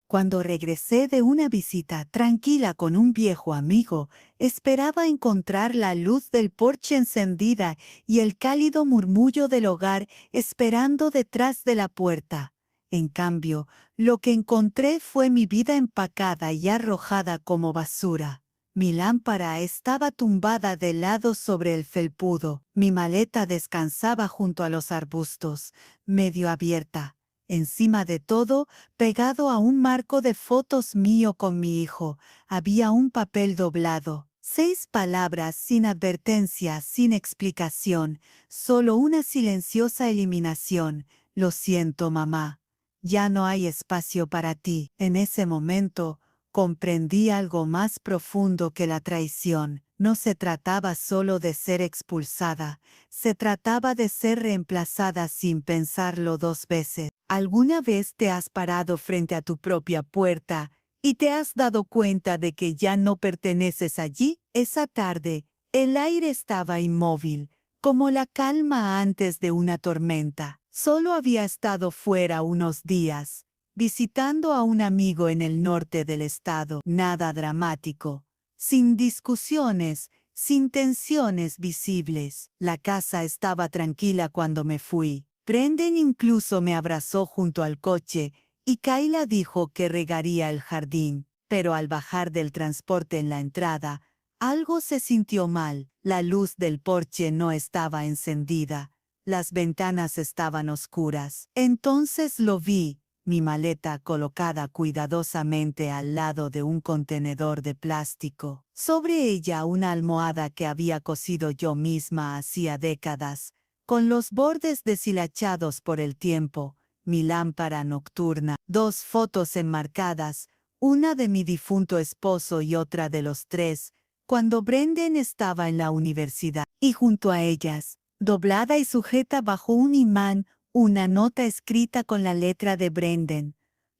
Cuando regresé de una visita tranquila con un viejo amigo, esperaba encontrar la luz del porche encendida y el cálido murmullo del hogar esperando detrás de la puerta. En cambio, lo que encontré fue mi vida empacada y arrojada como basura. Mi lámpara estaba tumbada de lado sobre el felpudo. Mi maleta descansaba junto a los arbustos, medio abierta. Encima de todo, pegado a un marco de fotos mío con mi hijo, había un papel doblado. 6 palabras sin advertencia, sin explicación, solo una silenciosa eliminación. Lo siento, mamá. Ya no hay espacio para ti. En ese momento, comprendí algo más profundo que la traición. No se trataba solo de ser expulsada, se trataba de ser reemplazada sin pensarlo 2 veces. ¿Alguna vez te has parado frente a tu propia puerta y te has dado cuenta de que ya no perteneces allí? Esa tarde, el aire estaba inmóvil, como la calma antes de una tormenta. Solo había estado fuera unos días, visitando a un amigo en el norte del estado. Nada dramático, sin discusiones, sin tensiones visibles. La casa estaba tranquila cuando me fui. Brendan incluso me abrazó junto al coche y Kayla dijo que regaría el jardín, pero al bajar del transporte en la entrada, algo se sintió mal. La luz del porche no estaba encendida. Las ventanas estaban oscuras. Entonces lo vi, mi maleta colocada cuidadosamente al lado de un contenedor de plástico. Sobre ella una almohada que había cosido yo misma hacía décadas, con los bordes deshilachados por el tiempo, mi lámpara nocturna, 2 fotos enmarcadas, una de mi difunto esposo y otra de los 3, cuando Brendan estaba en la universidad, y junto a ellas, doblada y sujeta bajo un imán, una nota escrita con la letra de Brendan.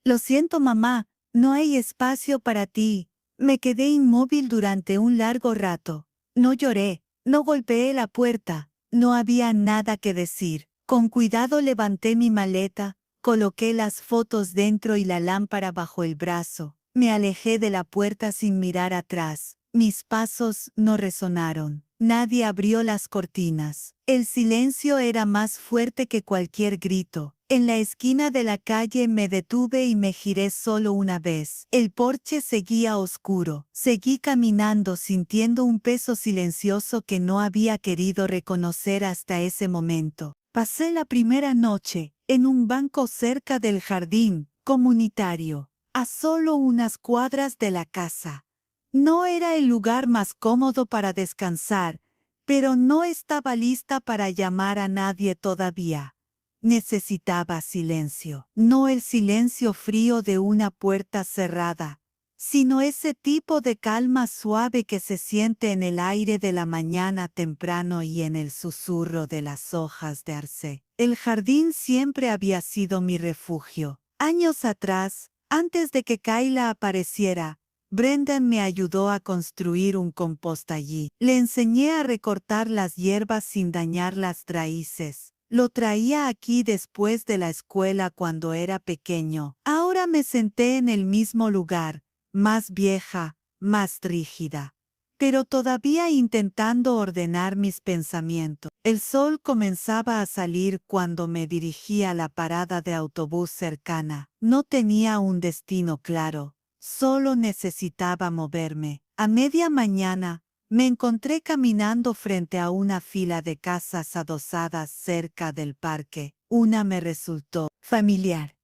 Lo siento, mamá, no hay espacio para ti. Me quedé inmóvil durante un largo rato. No lloré, no golpeé la puerta, no había nada que decir. Con cuidado levanté mi maleta, coloqué las fotos dentro y la lámpara bajo el brazo. Me alejé de la puerta sin mirar atrás. Mis pasos no resonaron. Nadie abrió las cortinas. El silencio era más fuerte que cualquier grito. En la esquina de la calle me detuve y me giré solo una vez. El porche seguía oscuro. Seguí caminando sintiendo un peso silencioso que no había querido reconocer hasta ese momento. Pasé la primera noche en un banco cerca del jardín comunitario, a solo unas cuadras de la casa. No era el lugar más cómodo para descansar, pero no estaba lista para llamar a nadie todavía. Necesitaba silencio, no el silencio frío de una puerta cerrada, sino ese tipo de calma suave que se siente en el aire de la mañana temprano y en el susurro de las hojas de arce. El jardín siempre había sido mi refugio. Años atrás, antes de que Kayla apareciera, Brendan me ayudó a construir un compost allí. Le enseñé a recortar las hierbas sin dañar las raíces. Lo traía aquí después de la escuela cuando era pequeño. Ahora me senté en el mismo lugar, más vieja, más rígida, pero todavía intentando ordenar mis pensamientos. El sol comenzaba a salir cuando me dirigí a la parada de autobús cercana. No tenía un destino claro, solo necesitaba moverme. A media mañana, me encontré caminando frente a una fila de casas adosadas cerca del parque. Una me resultó familiar.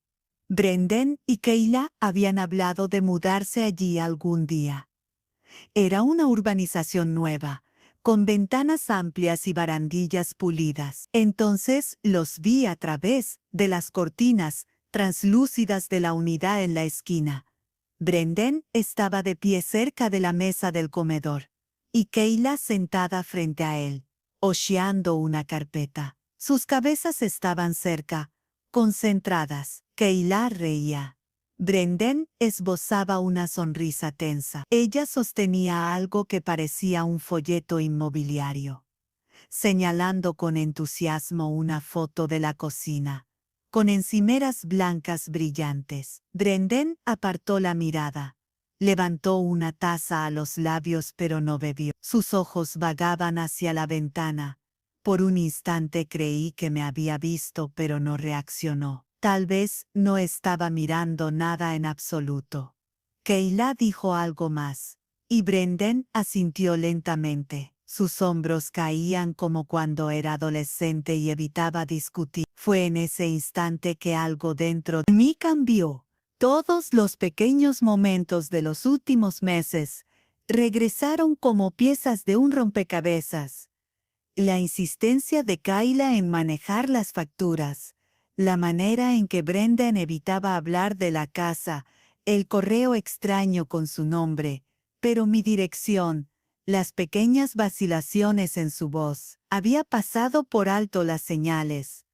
Brendan y Kayla habían hablado de mudarse allí algún día. Era una urbanización nueva, con ventanas amplias y barandillas pulidas. Entonces los vi a través de las cortinas translúcidas de la unidad en la esquina. Brendan estaba de pie cerca de la mesa del comedor, y Kayla sentada frente a él, hojeando una carpeta. Sus cabezas estaban cerca, concentradas. Kayla reía. Brendan esbozaba una sonrisa tensa. Ella sostenía algo que parecía un folleto inmobiliario, señalando con entusiasmo una foto de la cocina. con encimeras blancas brillantes. Brendan apartó la mirada. Levantó una taza a los labios pero no bebió. Sus ojos vagaban hacia la ventana. Por un instante creí que me había visto pero no reaccionó. Tal vez no estaba mirando nada en absoluto. Kayla dijo algo más, y Brendan asintió lentamente. Sus hombros caían como cuando era adolescente y evitaba discutir. Fue en ese instante que algo dentro de mí cambió. Todos los pequeños momentos de los últimos meses regresaron como piezas de un rompecabezas. La insistencia de Kayla en manejar las facturas, la manera en que Brendan evitaba hablar de la casa, el correo extraño con su nombre, pero mi dirección, las pequeñas vacilaciones en su voz. Había pasado por alto las señales,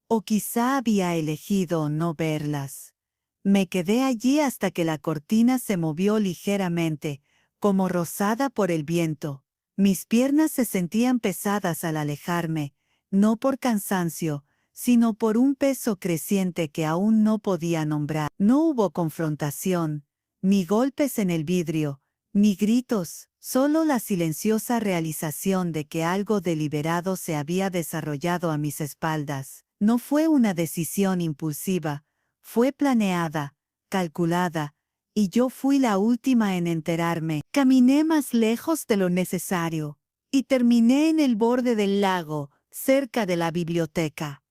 o quizá había elegido no verlas. Me quedé allí hasta que la cortina se movió ligeramente, como rozada por el viento. Mis piernas se sentían pesadas al alejarme, no por cansancio, sino por un peso creciente que aún no podía nombrar. No hubo confrontación, ni golpes en el vidrio, ni gritos, solo la silenciosa realización de que algo deliberado se había desarrollado a mis espaldas. No fue una decisión impulsiva, fue planeada, calculada, y yo fui la última en enterarme. Caminé más lejos de lo necesario, y terminé en el borde del lago, cerca de la biblioteca.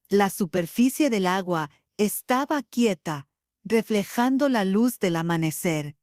La superficie del agua estaba quieta, reflejando la luz del amanecer.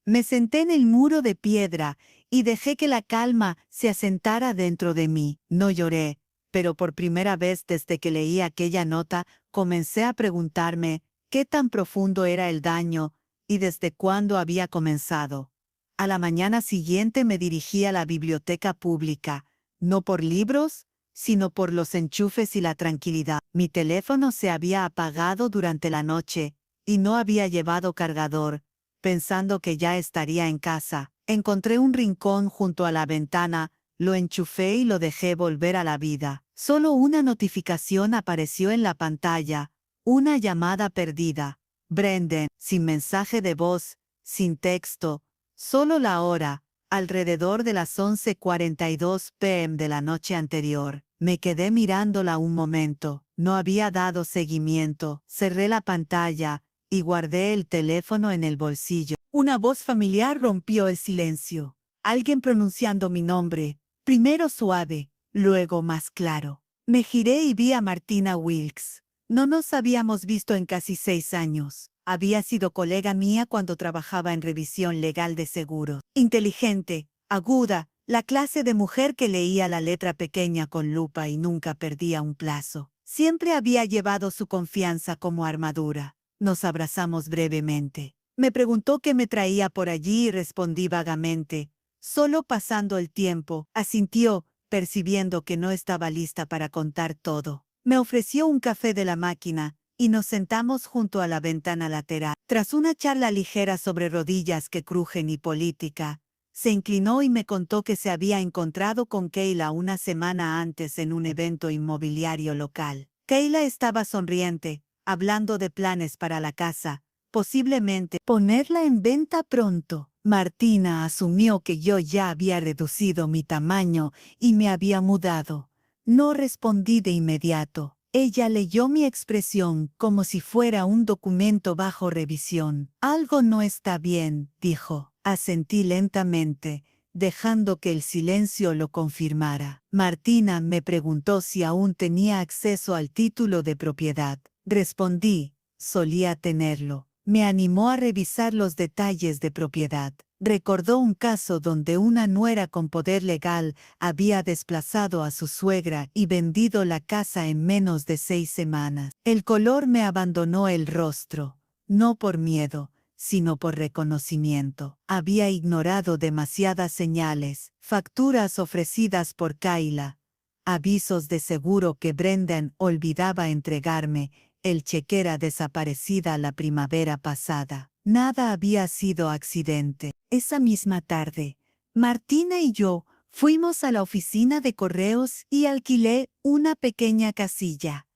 Me senté en el muro de piedra y dejé que la calma se asentara dentro de mí. No lloré, pero por primera vez desde que leí aquella nota, comencé a preguntarme qué tan profundo era el daño y desde cuándo había comenzado. A la mañana siguiente me dirigí a la biblioteca pública, no por libros, sino por los enchufes y la tranquilidad. Mi teléfono se había apagado durante la noche y no había llevado cargador, pensando que ya estaría en casa. Encontré un rincón junto a la ventana, lo enchufé y lo dejé volver a la vida. Solo una notificación apareció en la pantalla, una llamada perdida. Brendan, sin mensaje de voz, sin texto, solo la hora, alrededor de las 11:42 p.m. de la noche anterior. Me quedé mirándola un momento. No había dado seguimiento. Cerré la pantalla y guardé el teléfono en el bolsillo. Una voz familiar rompió el silencio. Alguien pronunciando mi nombre, primero suave, luego más claro. Me giré y vi a Martina Wilkes. No nos habíamos visto en casi 6 años. Había sido colega mía cuando trabajaba en revisión legal de seguros. Inteligente, aguda, la clase de mujer que leía la letra pequeña con lupa y nunca perdía un plazo. Siempre había llevado su confianza como armadura. Nos abrazamos brevemente. Me preguntó qué me traía por allí y respondí vagamente. Solo pasando el tiempo, asintió, percibiendo que no estaba lista para contar todo. Me ofreció un café de la máquina y nos sentamos junto a la ventana lateral. Tras una charla ligera sobre rodillas que crujen y política, se inclinó y me contó que se había encontrado con Kayla una semana antes en un evento inmobiliario local. Kayla estaba sonriente, hablando de planes para la casa, posiblemente ponerla en venta pronto. Martina asumió que yo ya había reducido mi tamaño y me había mudado. No respondí de inmediato. Ella leyó mi expresión como si fuera un documento bajo revisión. Algo no está bien, dijo. Asentí lentamente, dejando que el silencio lo confirmara. Martina me preguntó si aún tenía acceso al título de propiedad. Respondí, solía tenerlo. Me animó a revisar los detalles de propiedad. Recordó un caso donde una nuera con poder legal había desplazado a su suegra y vendido la casa en menos de 6 semanas. El color me abandonó el rostro, no por miedo, sino por reconocimiento. Había ignorado demasiadas señales, facturas ofrecidas por Kayla, avisos de seguro que Brendan olvidaba entregarme, el chequera desaparecida la primavera pasada. Nada había sido accidente. Esa misma tarde, Martina y yo fuimos a la oficina de correos y alquilé una pequeña casilla.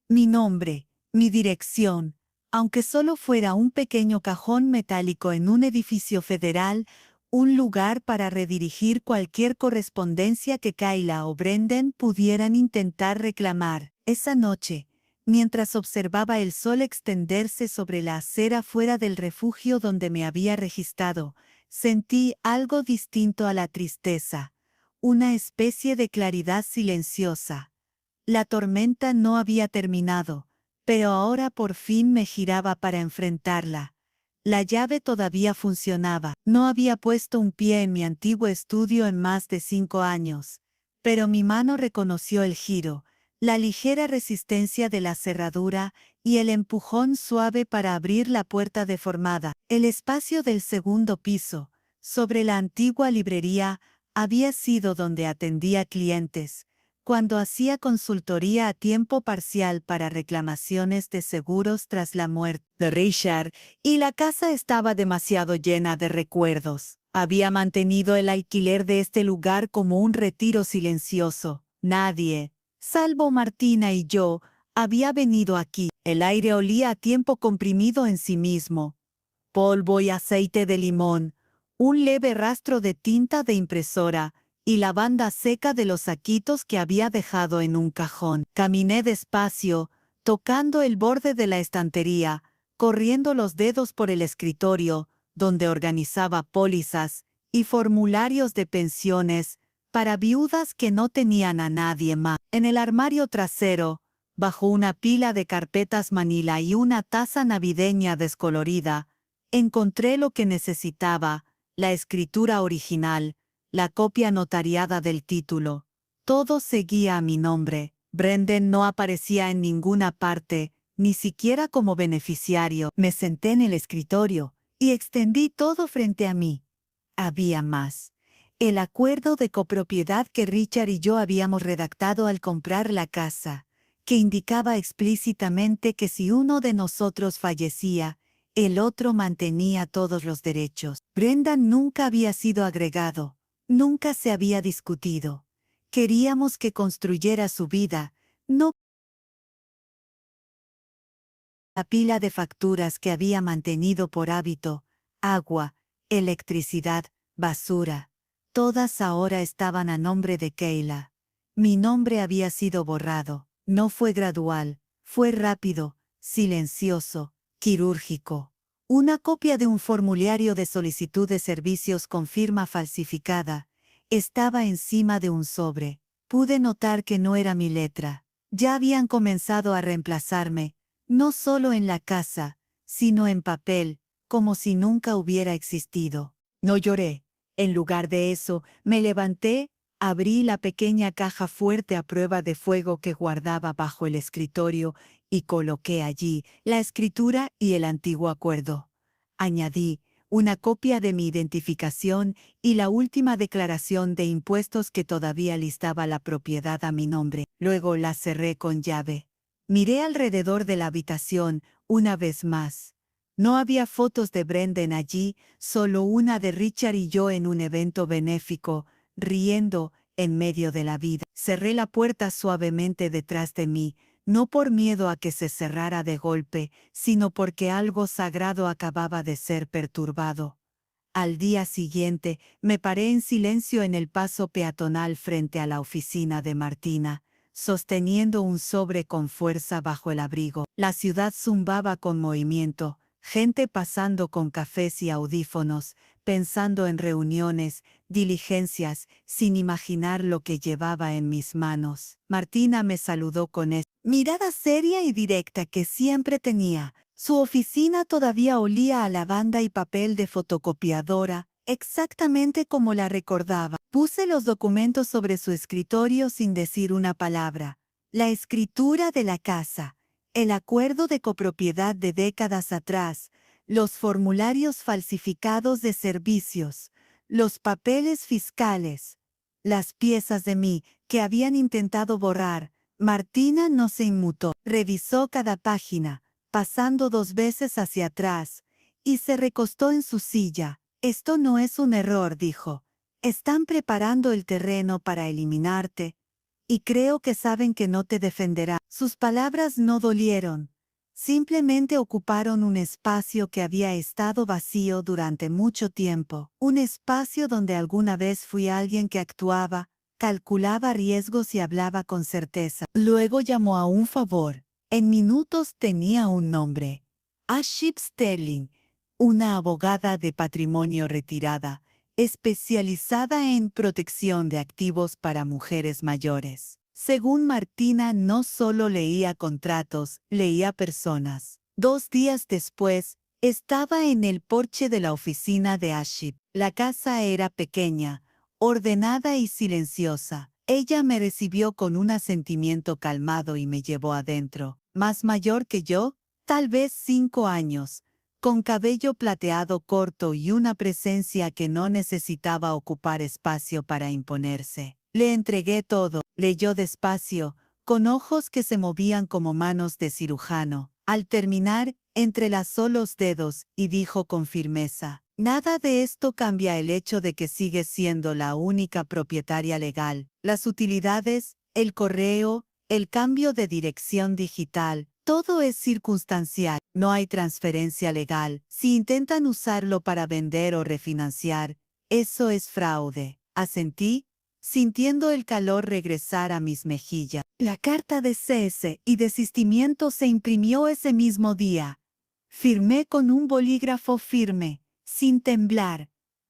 Mi nombre, Mi dirección, aunque solo fuera un pequeño cajón metálico en un edificio federal, un lugar para redirigir cualquier correspondencia que Kayla o Brendan pudieran intentar reclamar. Esa noche, mientras observaba el sol extenderse sobre la acera fuera del refugio donde me había registrado, sentí algo distinto a la tristeza, una especie de claridad silenciosa. La tormenta no había terminado, pero ahora por fin me giraba para enfrentarla. La llave todavía funcionaba. No había puesto un pie en mi antiguo estudio en más de 5 años, pero mi mano reconoció el giro, la ligera resistencia de la cerradura y el empujón suave para abrir la puerta deformada. El espacio del segundo piso, sobre la antigua librería, había sido donde atendía clientes, cuando hacía consultoría a tiempo parcial para reclamaciones de seguros tras la muerte de Richard, y la casa estaba demasiado llena de recuerdos. Había mantenido el alquiler de este lugar como un retiro silencioso. Nadie, salvo Martina y yo, había venido aquí. El aire olía a tiempo comprimido en sí mismo. Polvo y aceite de limón, un leve rastro de tinta de impresora, y la banda seca de los saquitos que había dejado en un cajón. Caminé despacio, tocando el borde de la estantería, corriendo los dedos por el escritorio, donde organizaba pólizas y formularios de pensiones para viudas que no tenían a nadie más. En el armario trasero, bajo una pila de carpetas manila y una taza navideña descolorida, encontré lo que necesitaba, la escritura original, la copia notariada del título. Todo seguía a mi nombre. Brendan no aparecía en ninguna parte, ni siquiera como beneficiario. Me senté en el escritorio y extendí todo frente a mí. Había más. El acuerdo de copropiedad que Richard y yo habíamos redactado al comprar la casa, que indicaba explícitamente que si uno de nosotros fallecía, el otro mantenía todos los derechos. Brendan nunca había sido agregado. Nunca se había discutido. Queríamos que construyera su vida, no la pila de facturas que había mantenido por hábito, agua, electricidad, basura. Todas ahora estaban a nombre de Kayla. Mi nombre había sido borrado. No fue gradual, fue rápido, silencioso, quirúrgico. Una copia de un formulario de solicitud de servicios con firma falsificada estaba encima de un sobre. Pude notar que no era mi letra. Ya habían comenzado a reemplazarme, no solo en la casa, sino en papel, como si nunca hubiera existido. No lloré. En lugar de eso, me levanté, abrí la pequeña caja fuerte a prueba de fuego que guardaba bajo el escritorio y coloqué allí la escritura y el antiguo acuerdo. Añadí una copia de mi identificación y la última declaración de impuestos que todavía listaba la propiedad a mi nombre. Luego la cerré con llave. Miré alrededor de la habitación una vez más. No había fotos de Brendan allí, solo una de Richard y yo en un evento benéfico, riendo en medio de la vida. Cerré la puerta suavemente detrás de mí, no por miedo a que se cerrara de golpe, sino porque algo sagrado acababa de ser perturbado. Al día siguiente, me paré en silencio en el paso peatonal frente a la oficina de Martina, sosteniendo un sobre con fuerza bajo el abrigo. La ciudad zumbaba con movimiento, gente pasando con cafés y audífonos, pensando en reuniones, diligencias, sin imaginar lo que llevaba en mis manos. Martina me saludó con esa mirada seria y directa que siempre tenía. Su oficina todavía olía a lavanda y papel de fotocopiadora, exactamente como la recordaba. Puse los documentos sobre su escritorio sin decir una palabra. La escritura de la casa, el acuerdo de copropiedad de décadas atrás, los formularios falsificados de servicios, los papeles fiscales, las piezas de mí que habían intentado borrar. Martina no se inmutó. Revisó cada página, pasando 2 veces hacia atrás, y se recostó en su silla. Esto no es un error, dijo. Están preparando el terreno para eliminarte, y creo que saben que no te defenderá. Sus palabras no dolieron. Simplemente ocuparon un espacio que había estado vacío durante mucho tiempo, un espacio donde alguna vez fui alguien que actuaba, calculaba riesgos y hablaba con certeza. Luego llamó a un favor. En minutos tenía un nombre. Aship Sterling, una abogada de patrimonio retirada, especializada en protección de activos para mujeres mayores. Según Martina, no solo leía contratos, leía personas. 2 días después, estaba en el porche de la oficina de Aship. La casa era pequeña, ordenada y silenciosa. Ella me recibió con un asentimiento calmado y me llevó adentro. Más mayor que yo, tal vez 5 años, con cabello plateado corto y una presencia que no necesitaba ocupar espacio para imponerse. Le entregué todo, leyó despacio, con ojos que se movían como manos de cirujano. Al terminar, entrelazó los dedos y dijo con firmeza: nada de esto cambia el hecho de que sigues siendo la única propietaria legal. Las utilidades, el correo, el cambio de dirección digital, todo es circunstancial. No hay transferencia legal. Si intentan usarlo para vender o refinanciar, eso es fraude. Asentí, sintiendo el calor regresar a mis mejillas. La carta de cese y desistimiento se imprimió ese mismo día. Firmé con un bolígrafo firme, sin temblar.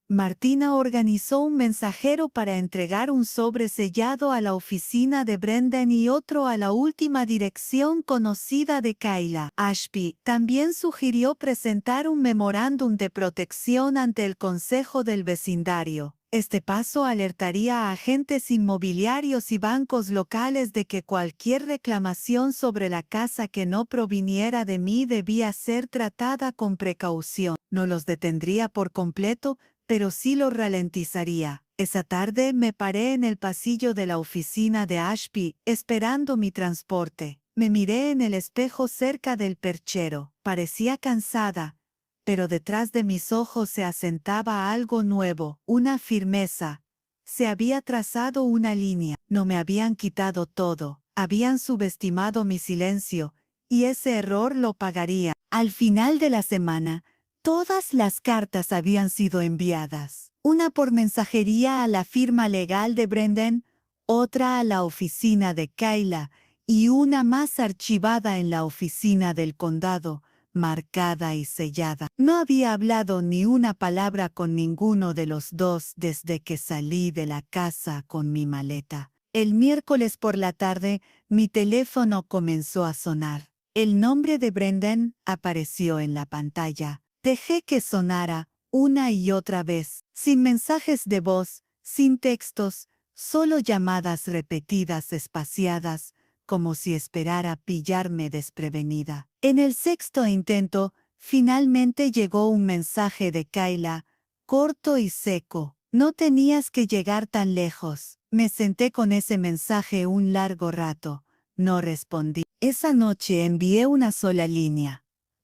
Martina organizó un mensajero para entregar un sobre sellado a la oficina de Brendan y otro a la última dirección conocida de Kayla. Ashby también sugirió presentar un memorándum de protección ante el Consejo del Vecindario. Este paso alertaría a agentes inmobiliarios y bancos locales de que cualquier reclamación sobre la casa que no proviniera de mí debía ser tratada con precaución. No los detendría por completo, pero sí lo ralentizaría. Esa tarde me paré en el pasillo de la oficina de Ashby, esperando mi transporte. Me miré en el espejo cerca del perchero. Parecía cansada, pero detrás de mis ojos se asentaba algo nuevo, una firmeza. Se había trazado una línea. No me habían quitado todo. Habían subestimado mi silencio, y ese error lo pagaría. Al final de la semana, todas las cartas habían sido enviadas. Una por mensajería a la firma legal de Brendan, otra a la oficina de Kayla y una más archivada en la oficina del condado, marcada y sellada. No había hablado ni una palabra con ninguno de los dos desde que salí de la casa con mi maleta. El miércoles por la tarde, mi teléfono comenzó a sonar. El nombre de Brendan apareció en la pantalla. Dejé que sonara una y otra vez, sin mensajes de voz, sin textos, solo llamadas repetidas espaciadas, como si esperara pillarme desprevenida. En el sexto intento, finalmente llegó un mensaje de Kayla, corto y seco. No tenías que llegar tan lejos. Me senté con ese mensaje un largo rato. No respondí. Esa noche envié una sola línea.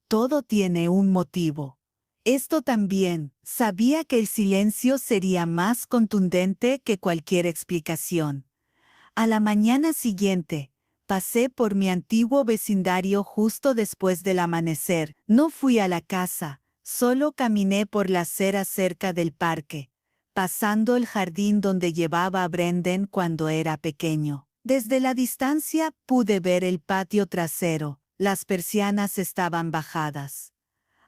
Todo tiene un motivo. Esto también. Sabía que el silencio sería más contundente que cualquier explicación. A la mañana siguiente, pasé por mi antiguo vecindario justo después del amanecer. No fui a la casa, solo caminé por la acera cerca del parque, pasando el jardín donde llevaba a Brendan cuando era pequeño. Desde la distancia pude ver el patio trasero. Las persianas estaban bajadas.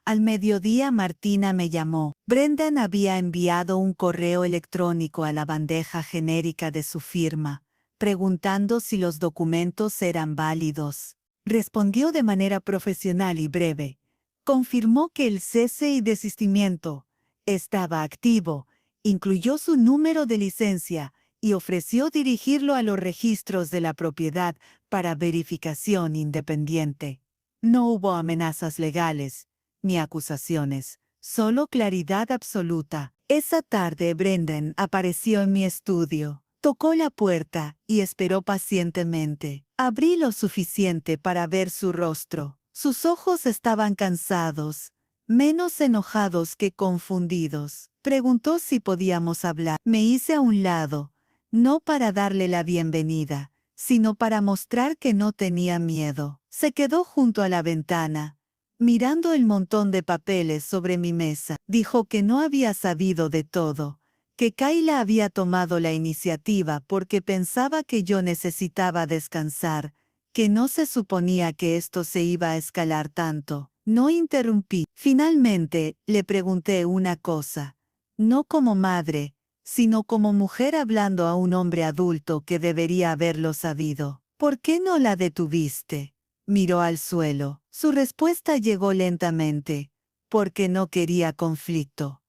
Al mediodía Martina me llamó. Brendan había enviado un correo electrónico a la bandeja genérica de su firma, preguntando si los documentos eran válidos. Respondió de manera profesional y breve. Confirmó que el cese y desistimiento estaba activo, incluyó su número de licencia y ofreció dirigirlo a los registros de la propiedad para verificación independiente. No hubo amenazas legales ni acusaciones, solo claridad absoluta. Esa tarde Brendan apareció en mi estudio. Tocó la puerta y esperó pacientemente. Abrí lo suficiente para ver su rostro. Sus ojos estaban cansados, menos enojados que confundidos. Preguntó si podíamos hablar. Me hice a un lado, no para darle la bienvenida, sino para mostrar que no tenía miedo. Se quedó junto a la ventana, mirando el montón de papeles sobre mi mesa. Dijo que no había sabido de todo, que Kayla había tomado la iniciativa porque pensaba que yo necesitaba descansar, que no se suponía que esto se iba a escalar tanto. No interrumpí. Finalmente, le pregunté una cosa, no como madre, sino como mujer hablando a un hombre adulto que debería haberlo sabido. ¿Por qué no la detuviste? Miró al suelo. Su respuesta llegó lentamente. Porque no quería conflicto.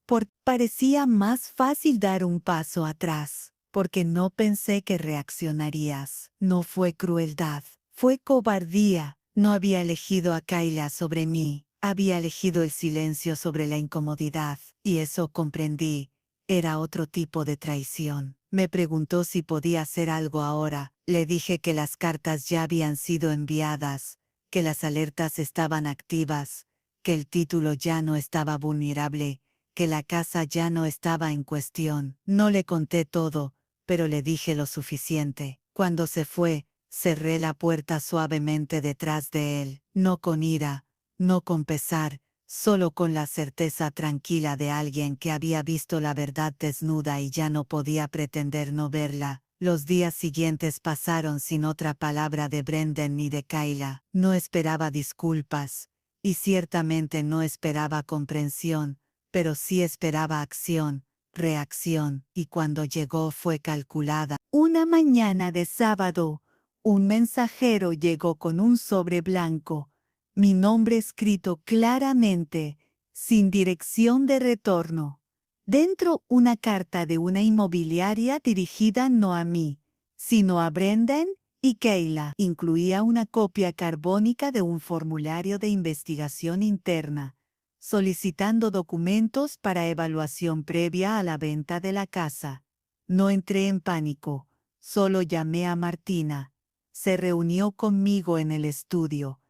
Parecía más fácil dar un paso atrás. Porque no pensé que reaccionarías. No fue crueldad. Fue cobardía. No había elegido a Kayla sobre mí. Había elegido el silencio sobre la incomodidad. Y eso comprendí. Era otro tipo de traición. Me preguntó si podía hacer algo ahora. Le dije que las cartas ya habían sido enviadas, que las alertas estaban activas, que el título ya no estaba vulnerable, que la casa ya no estaba en cuestión. No le conté todo, pero le dije lo suficiente. Cuando se fue, cerré la puerta suavemente detrás de él, no con ira, no con pesar, solo con la certeza tranquila de alguien que había visto la verdad desnuda y ya no podía pretender no verla. Los días siguientes pasaron sin otra palabra de Brendan ni de Kayla. No esperaba disculpas, y ciertamente no esperaba comprensión, pero sí esperaba acción, reacción, y cuando llegó fue calculada. Una mañana de sábado, un mensajero llegó con un sobre blanco, mi nombre escrito claramente, sin dirección de retorno. Dentro una carta de una inmobiliaria dirigida no a mí, sino a Brendan y Kayla. Incluía una copia carbónica de un formulario de investigación interna, solicitando documentos para evaluación previa a la venta de la casa. No entré en pánico, solo llamé a Martina. Se reunió conmigo en el estudio.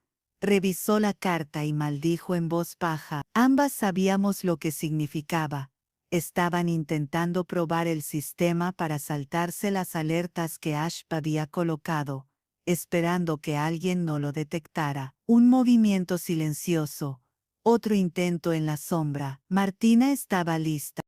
Revisó la carta y maldijo en voz baja. Ambas sabíamos lo que significaba. Estaban intentando probar el sistema para saltarse las alertas que Ash había colocado, esperando que alguien no lo detectara. Un movimiento silencioso, otro intento en la sombra. Martina estaba lista.